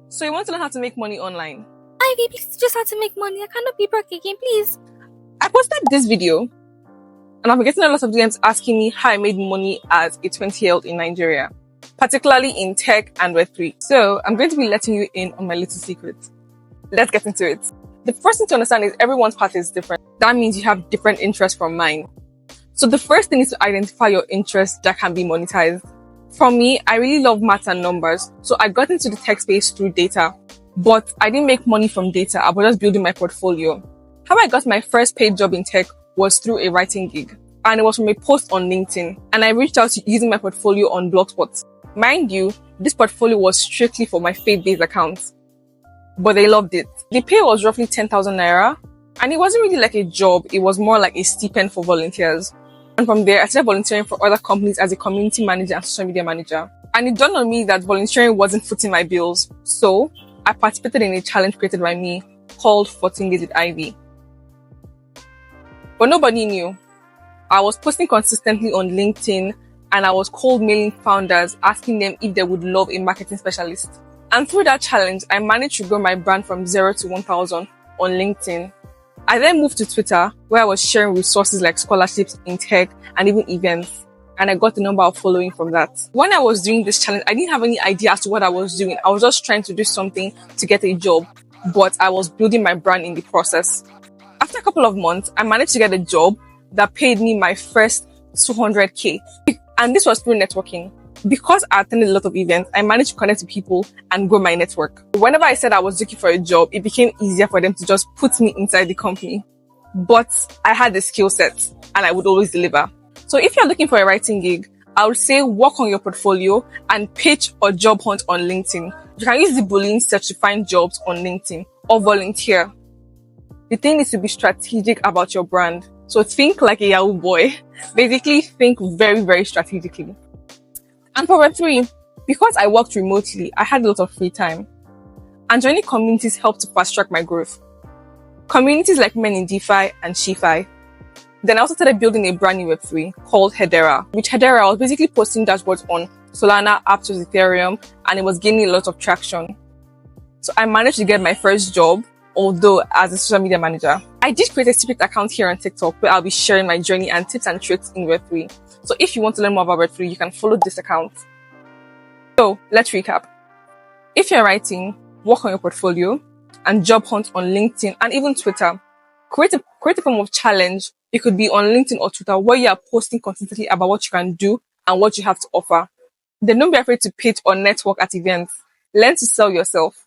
So you want to learn how to make money online? Ivy, please teach us how to make money. I cannot be broke again, please. I posted this video and I've been getting a lot of DMs asking me how I made money as a 20-year-old in Nigeria, particularly in tech and Web3. So I'm going to be letting you in on my little secret. Let's get into it. The first thing to understand is everyone's path is different. That means you have different interests from mine. So the first thing is to identify your interests that can be monetized. For me, I really love math and numbers, so I got into the tech space through data. But I didn't make money from data, I was just building my portfolio. How I got my first paid job in tech was through a writing gig. And it was from a post on LinkedIn. And I reached out using my portfolio on Blogspot. Mind you, this portfolio was strictly for my faith-based accounts. But they loved it. The pay was roughly 10,000 naira. And it wasn't really like a job, it was more like a stipend for volunteers. And from there, I started volunteering for other companies as a community manager and social media manager. And it dawned on me that volunteering wasn't footing my bills. So I participated in a challenge created by me called 14 Days with Ivy. But nobody knew. I was posting consistently on LinkedIn and I was cold mailing founders asking them if they would love a marketing specialist. And through that challenge, I managed to grow my brand from 0 to 1,000 on LinkedIn. I then moved to Twitter, where I was sharing resources like scholarships in tech and even events. And I got a number of following from that. When I was doing this challenge, I didn't have any idea as to what I was doing. I was just trying to do something to get a job, but I was building my brand in the process. After a couple of months, I managed to get a job that paid me my first 200k. And this was through networking. Because I attended a lot of events, I managed to connect with people and grow my network. Whenever I said I was looking for a job, it became easier for them to just put me inside the company. But I had the skill set and I would always deliver. So if you're looking for a writing gig, I would say work on your portfolio and pitch or job hunt on LinkedIn. You can use the Boolean search to find jobs on LinkedIn or volunteer. The thing is to be strategic about your brand. So think like a Yahoo boy. Basically, think very, very strategically. And for Web3, because I worked remotely, I had a lot of free time. And joining communities helped to fast track my growth. Communities like Men in DeFi and SheFi. Then I also started building a brand new Web3 called Hedera. With Hedera, I was basically posting dashboards on Solana, Aptos, Ethereum, and it was gaining a lot of traction. So I managed to get my first job, although as a social media manager. I did create a secret account here on TikTok where I'll be sharing my journey and tips and tricks in Web3. So if you want to learn more about Web3, you can follow this account. So let's recap. If you're writing, work on your portfolio and job hunt on LinkedIn and even Twitter. Create a form of challenge. It could be on LinkedIn or Twitter where you are posting consistently about what you can do and what you have to offer. Then don't be afraid to pitch or network at events. Learn to sell yourself.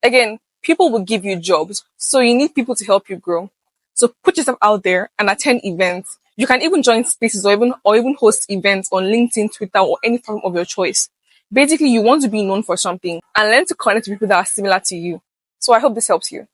Again, people will give you jobs, so you need people to help you grow. So put yourself out there and attend events. You can even join spaces or even host events on LinkedIn, Twitter, or any platform of your choice. Basically, you want to be known for something and learn to connect with people that are similar to you. So I hope this helps you.